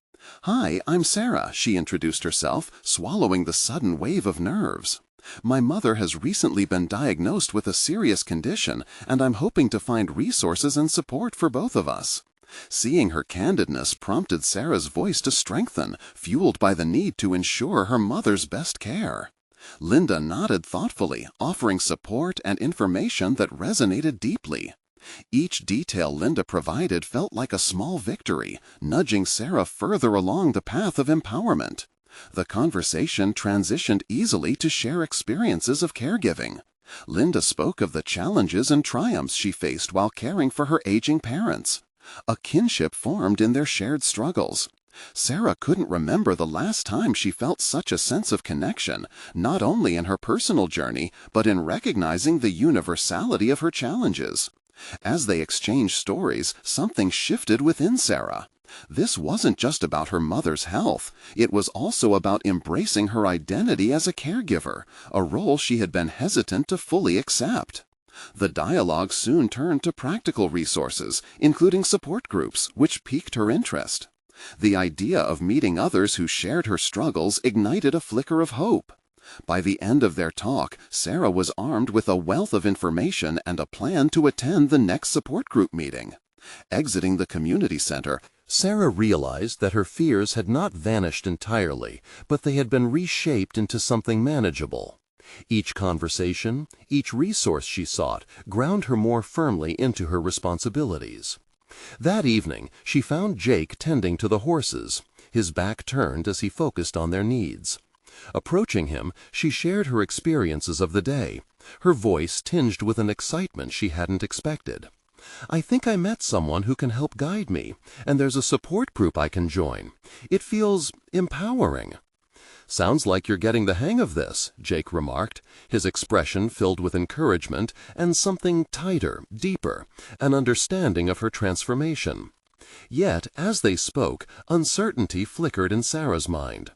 "Hi, I'm Sarah," she introduced herself, swallowing the sudden wave of nerves. "My mother has recently been diagnosed with a serious condition, and I'm hoping to find resources and support for both of us." Seeing her candidness prompted Sarah's voice to strengthen, fueled by the need to ensure her mother's best care. Linda nodded thoughtfully, offering support and information that resonated deeply. Each detail Linda provided felt like a small victory, nudging Sarah further along the path of empowerment. The conversation transitioned easily to share experiences of caregiving. Linda spoke of the challenges and triumphs she faced while caring for her aging parents. A kinship formed in their shared struggles. Sarah couldn't remember the last time she felt such a sense of connection, not only in her personal journey, but in recognizing the universality of her challenges. As they exchanged stories, something shifted within Sarah. This wasn't just about her mother's health. It was also about embracing her identity as a caregiver, a role she had been hesitant to fully accept. The dialogue soon turned to practical resources, including support groups, which piqued her interest. The idea of meeting others who shared her struggles ignited a flicker of hope. By the end of their talk, Sarah was armed with a wealth of information and a plan to attend the next support group meeting. Exiting the community center, Sarah realized that her fears had not vanished entirely, but they had been reshaped into something manageable. Each conversation, each resource she sought, ground her more firmly into her responsibilities. That evening, she found Jake tending to the horses, his back turned as he focused on their needs. Approaching him, she shared her experiences of the day, her voice tinged with an excitement she hadn't expected. "I think I met someone who can help guide me, and there's a support group I can join. It feels empowering." "Sounds like you're getting the hang of this," Jake remarked, his expression filled with encouragement and something tighter, deeper, an understanding of her transformation. Yet, as they spoke, uncertainty flickered in Sarah's mind.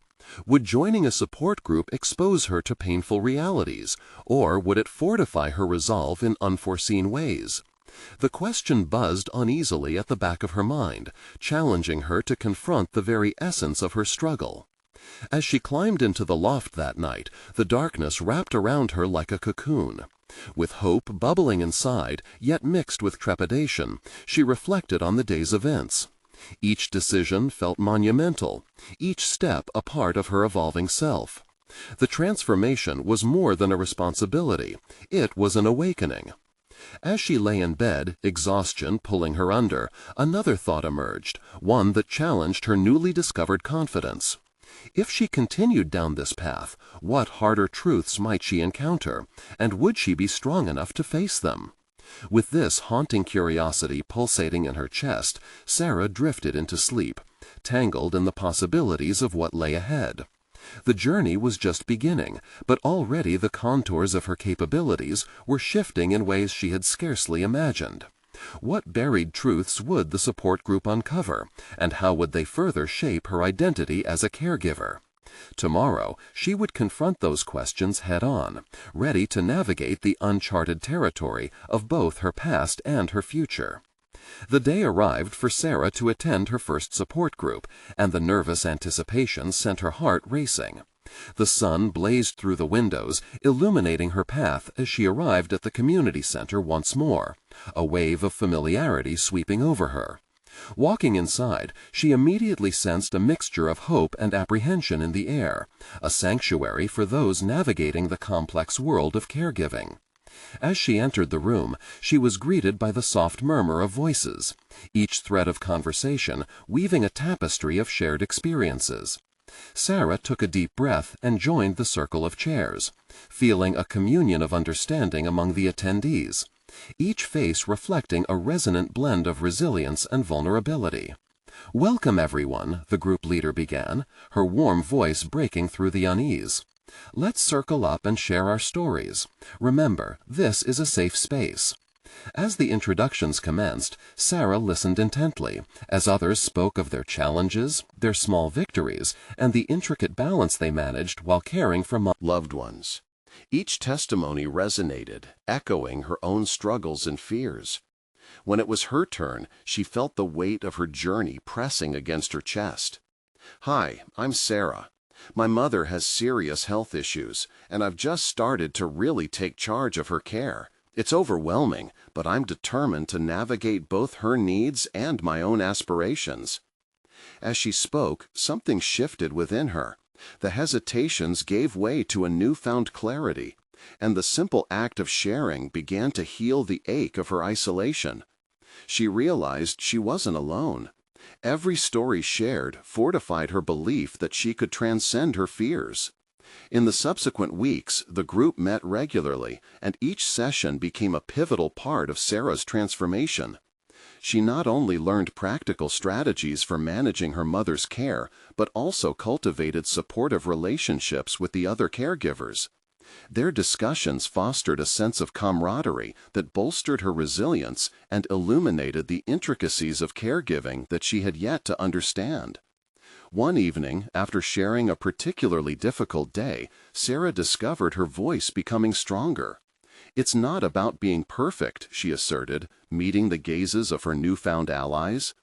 Would joining a support group expose her to painful realities, or would it fortify her resolve in unforeseen ways? The question buzzed uneasily at the back of her mind, challenging her to confront the very essence of her struggle. As she climbed into the loft that night, the darkness wrapped around her like a cocoon. With hope bubbling inside, yet mixed with trepidation, she reflected on the day's events. Each decision felt monumental, each step a part of her evolving self. The transformation was more than a responsibility, it was an awakening. As she lay in bed, exhaustion pulling her under, another thought emerged, one that challenged her newly discovered confidence. If she continued down this path, what harder truths might she encounter, and would she be strong enough to face them? With this haunting curiosity pulsating in her chest, Sarah drifted into sleep, tangled in the possibilities of what lay ahead. The journey was just beginning, but already the contours of her capabilities were shifting in ways she had scarcely imagined. What buried truths would the support group uncover, and how would they further shape her identity as a caregiver? Tomorrow, she would confront those questions head-on, ready to navigate the uncharted territory of both her past and her future. The day arrived for Sarah to attend her first support group, and the nervous anticipation sent her heart racing. The sun blazed through the windows, illuminating her path as she arrived at the community center once more, a wave of familiarity sweeping over her. Walking inside, she immediately sensed a mixture of hope and apprehension in the air, a sanctuary for those navigating the complex world of caregiving. As she entered the room, she was greeted by the soft murmur of voices, each thread of conversation weaving a tapestry of shared experiences. Sarah took a deep breath and joined the circle of chairs, feeling a communion of understanding among the attendees, each face reflecting a resonant blend of resilience and vulnerability. "Welcome, everyone," the group leader began, her warm voice breaking through the unease. "Let's circle up and share our stories. Remember, this is a safe space." As the introductions commenced, Sarah listened intently, as others spoke of their challenges, their small victories, and the intricate balance they managed while caring for loved ones. Each testimony resonated, echoing her own struggles and fears. When it was her turn, she felt the weight of her journey pressing against her chest. "Hi, I'm Sarah. My mother has serious health issues, and I've just started to really take charge of her care. It's overwhelming, but I'm determined to navigate both her needs and my own aspirations." As she spoke, something shifted within her. The hesitations gave way to a newfound clarity, and the simple act of sharing began to heal the ache of her isolation. She realized she wasn't alone. Every story shared fortified her belief that she could transcend her fears. In the subsequent weeks, the group met regularly, and each session became a pivotal part of Sarah's transformation. She not only learned practical strategies for managing her mother's care, but also cultivated supportive relationships with the other caregivers. Their discussions fostered a sense of camaraderie that bolstered her resilience and illuminated the intricacies of caregiving that she had yet to understand. One evening, after sharing a particularly difficult day, Sarah discovered her voice becoming stronger. "It's not about being perfect," she asserted, meeting the gazes of her newfound allies.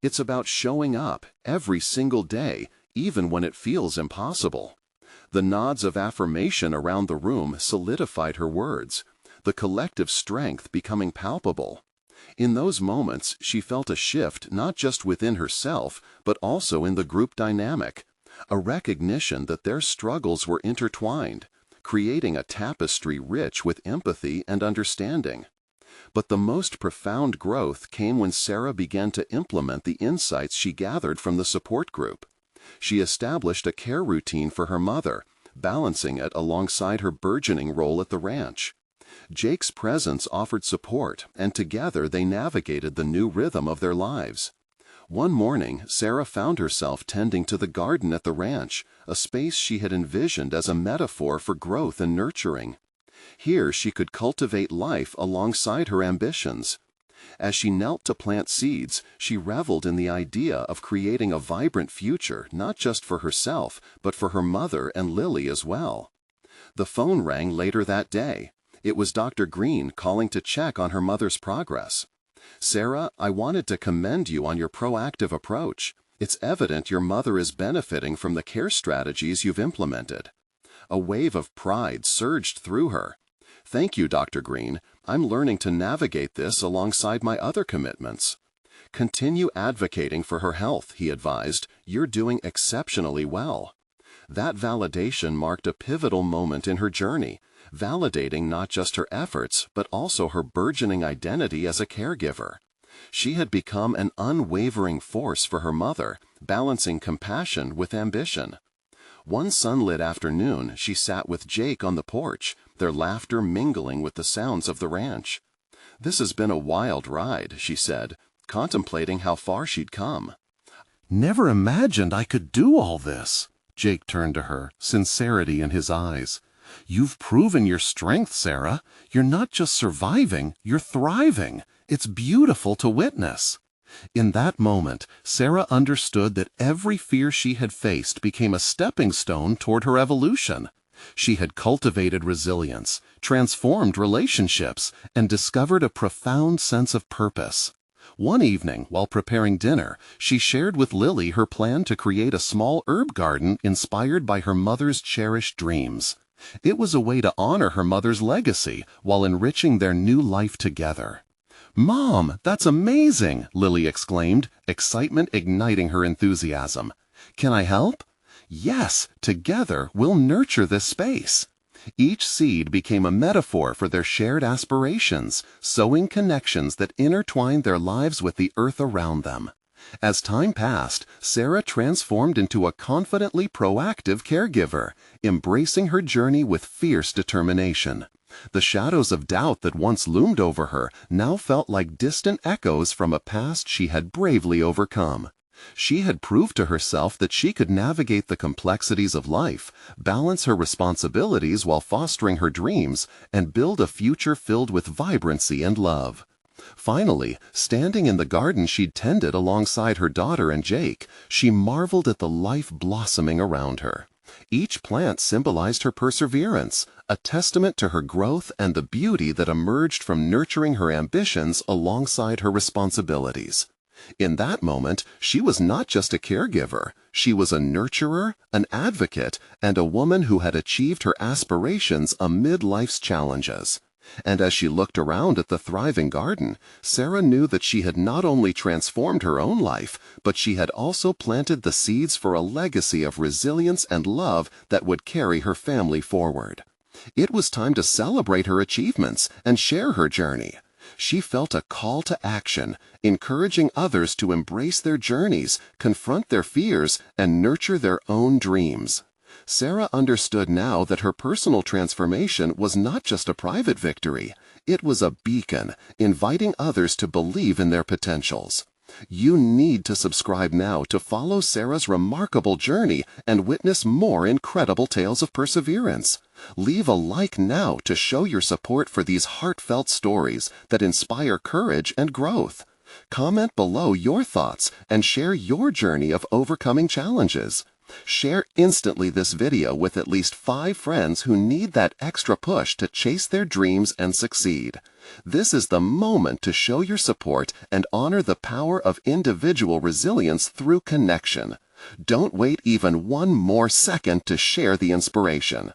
"It's about showing up every single day, even when it feels impossible." The nods of affirmation around the room solidified her words, the collective strength becoming palpable. In those moments, she felt a shift not just within herself, but also in the group dynamic, a recognition that their struggles were intertwined, creating a tapestry rich with empathy and understanding. But the most profound growth came when Sarah began to implement the insights she gathered from the support group. She established a care routine for her mother, balancing it alongside her burgeoning role at the ranch. Jake's presence offered support, and together they navigated the new rhythm of their lives. One morning, Sarah found herself tending to the garden at the ranch, a space she had envisioned as a metaphor for growth and nurturing. Here she could cultivate life alongside her ambitions. As she knelt to plant seeds, she reveled in the idea of creating a vibrant future not just for herself, but for her mother and Lily as well. The phone rang later that day. It was Dr. Green calling to check on her mother's progress. "Sarah, I wanted to commend you on your proactive approach. It's evident your mother is benefiting from the care strategies you've implemented." A wave of pride surged through her. "Thank you, Dr. Green. I'm learning to navigate this alongside my other commitments." "Continue advocating for her health," he advised. "You're doing exceptionally well." That validation marked a pivotal moment in her journey, validating not just her efforts, but also her burgeoning identity as a caregiver. She had become an unwavering force for her mother, balancing compassion with ambition. One sunlit afternoon, she sat with Jake on the porch, their laughter mingling with the sounds of the ranch. "This has been a wild ride," she said, contemplating how far she'd come. "Never imagined I could do all this." Jake turned to her, sincerity in his eyes. "You've proven your strength, Sarah. You're not just surviving, you're thriving. It's beautiful to witness." In that moment, Sarah understood that every fear she had faced became a stepping stone toward her evolution. She had cultivated resilience, transformed relationships, and discovered a profound sense of purpose. One evening, while preparing dinner, she shared with Lily her plan to create a small herb garden inspired by her mother's cherished dreams. It was a way to honor her mother's legacy while enriching their new life together. "Mom, that's amazing!" Lily exclaimed, excitement igniting her enthusiasm. "Can I help?" "Yes, together we'll nurture this space." Each seed became a metaphor for their shared aspirations, sowing connections that intertwined their lives with the earth around them. As time passed, Sarah transformed into a confidently proactive caregiver, embracing her journey with fierce determination. The shadows of doubt that once loomed over her now felt like distant echoes from a past she had bravely overcome. She had proved to herself that she could navigate the complexities of life, balance her responsibilities while fostering her dreams, and build a future filled with vibrancy and love. Finally, standing in the garden she'd tended alongside her daughter and Jake, she marveled at the life blossoming around her. Each plant symbolized her perseverance, a testament to her growth and the beauty that emerged from nurturing her ambitions alongside her responsibilities. In that moment, she was not just a caregiver. She was a nurturer, an advocate, and a woman who had achieved her aspirations amid life's challenges. And as she looked around at the thriving garden, Sarah knew that she had not only transformed her own life, but she had also planted the seeds for a legacy of resilience and love that would carry her family forward. It was time to celebrate her achievements and share her journey. She felt a call to action, encouraging others to embrace their journeys, confront their fears, and nurture their own dreams. Sarah understood now that her personal transformation was not just a private victory. It was a beacon, inviting others to believe in their potentials. You need to subscribe now to follow Sarah's remarkable journey and witness more incredible tales of perseverance. Leave a like now to show your support for these heartfelt stories that inspire courage and growth. Comment below your thoughts and share your journey of overcoming challenges. Share instantly this video with at least 5 friends who need that extra push to chase their dreams and succeed. This is the moment to show your support and honor the power of individual resilience through connection. Don't wait even one more second to share the inspiration.